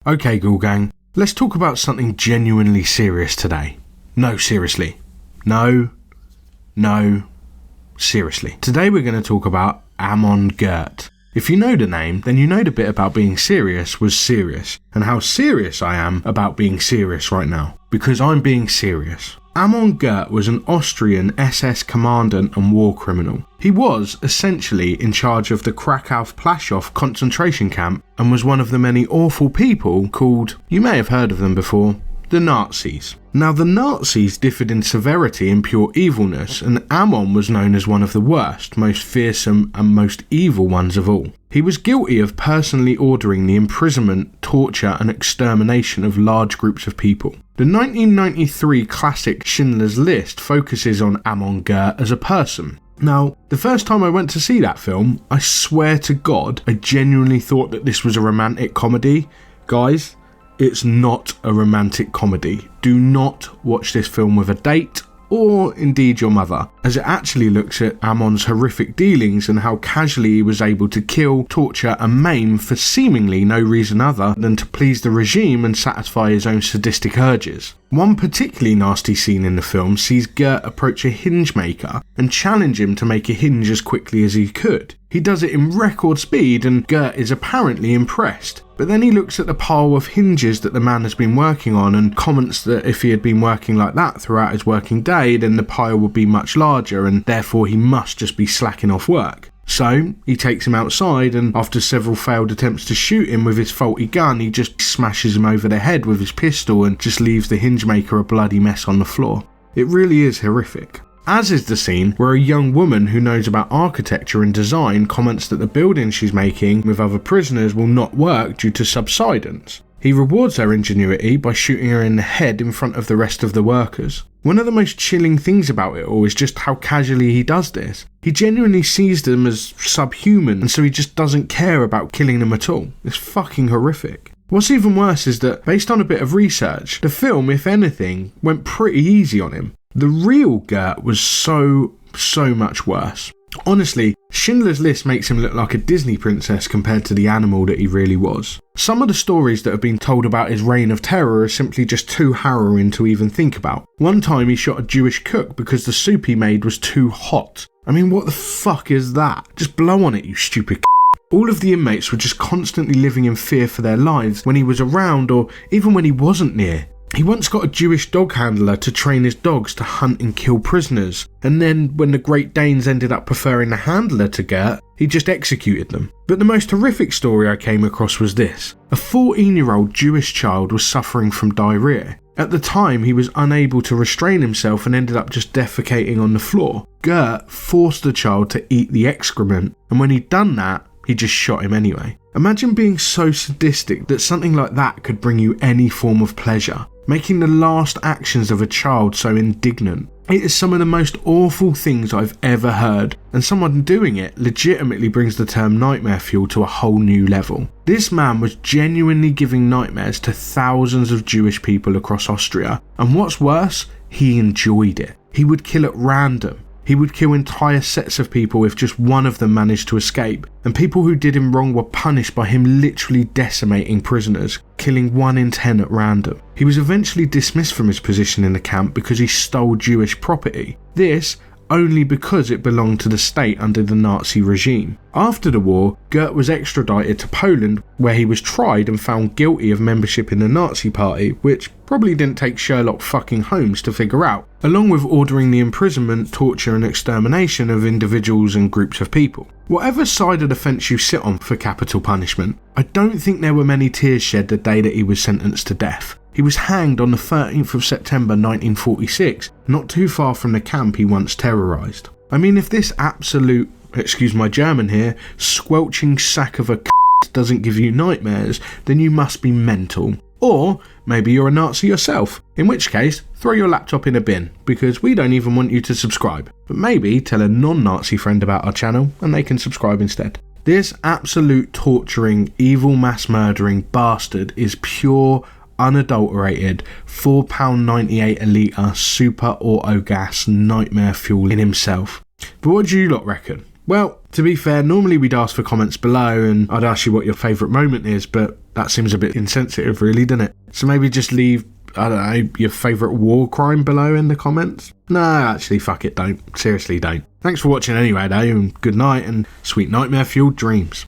Okay, Ghoul Gang, let's talk about something genuinely serious today. No, seriously. No, seriously. Today we're going to talk about Amon Göth. If you know the name, then you know the bit about being serious was serious, and how serious I am about being serious right now, because I'm being serious. Amon Göth was an Austrian SS commandant and war criminal. He was essentially in charge of the Krakow-Plaszow concentration camp and was one of the many awful people called, you may have heard of them before, the Nazis. Now, the Nazis differed in severity and pure evilness, and Amon was known as one of the worst, most fearsome and most evil ones of all. He was guilty of personally ordering the imprisonment, torture and extermination of large groups of people. The 1993 classic Schindler's List focuses on Amon Göth as a person. Now, the first time I went to see that film, I swear to God, I genuinely thought that this was a romantic comedy. Guys, it's not a romantic comedy. Do not watch this film with a date, or indeed your mother, as it actually looks at Amon's horrific dealings and how casually he was able to kill, torture and maim for seemingly no reason other than to please the regime and satisfy his own sadistic urges. One particularly nasty scene in the film sees Göth approach a hinge maker and challenge him to make a hinge as quickly as he could. He does it in record speed and Göth is apparently impressed. But then he looks at the pile of hinges that the man has been working on and comments that if he had been working like that throughout his working day, then the pile would be much larger and therefore he must just be slacking off work. So he takes him outside and after several failed attempts to shoot him with his faulty gun, he just smashes him over the head with his pistol and just leaves the hinge maker a bloody mess on the floor. It really is horrific. As is the scene where a young woman who knows about architecture and design comments that the building she's making with other prisoners will not work due to subsidence. He rewards her ingenuity by shooting her in the head in front of the rest of the workers. One of the most chilling things about it all is just how casually he does this. He genuinely sees them as subhuman and so he just doesn't care about killing them at all. It's fucking horrific. What's even worse is that, based on a bit of research, the film, if anything, went pretty easy on him. The real Göth was so much worse. Honestly, Schindler's List makes him look like a Disney princess compared to the animal that he really was. Some of the stories that have been told about his reign of terror are simply just too harrowing to even think about. One time he shot a Jewish cook because the soup he made was too hot. I mean, what the fuck is that? Just blow on it, you stupid All of the inmates were just constantly living in fear for their lives when he was around or even when he wasn't near. He once got a Jewish dog handler to train his dogs to hunt and kill prisoners, and then when the Great Danes ended up preferring the handler to Göth, he just executed them. But the most horrific story I came across was this. A 14-year-old Jewish child was suffering from diarrhea. At the time, he was unable to restrain himself and ended up just defecating on the floor. Göth forced the child to eat the excrement, and when he'd done that, he just shot him anyway. Imagine being so sadistic that something like that could bring you any form of pleasure, making the last actions of a child so indignant. It is some of the most awful things I've ever heard, and someone doing it legitimately brings the term nightmare fuel to a whole new level. This man was genuinely giving nightmares to thousands of Jewish people across Austria, and what's worse, he enjoyed it. He would kill at random. He would kill entire sets of people if just one of them managed to escape, and people who did him wrong were punished by him literally decimating prisoners, killing 1 in 10 at random. He was eventually dismissed from his position in the camp because he stole Jewish property. This only because it belonged to the state under the Nazi regime. After the war, Göth was extradited to Poland, where he was tried and found guilty of membership in the Nazi party, which probably didn't take Sherlock fucking Holmes to figure out, along with ordering the imprisonment, torture and extermination of individuals and groups of people. Whatever side of the fence you sit on for capital punishment, I don't think there were many tears shed the day that he was sentenced to death. He was hanged on the 13th of September 1946, not too far from the camp he once terrorised. I mean, if this absolute, excuse my German here, squelching sack of a doesn't give you nightmares, then you must be mental. Or maybe you're a Nazi yourself, in which case throw your laptop in a bin, because we don't even want you to subscribe. But maybe tell a non-Nazi friend about our channel and they can subscribe instead. This absolute torturing, evil mass murdering bastard is pure, unadulterated £4.98 a litre super auto gas nightmare fuel in himself. But what do you lot reckon? Well, to be fair, normally we'd ask for comments below and I'd ask you what your favourite moment is, but that seems a bit insensitive really, doesn't it? So maybe just leave, I don't know, your favourite war crime below in the comments? No, actually, fuck it, don't. Seriously, don't. Thanks for watching anyway, though, and good night and sweet nightmare-fueled dreams.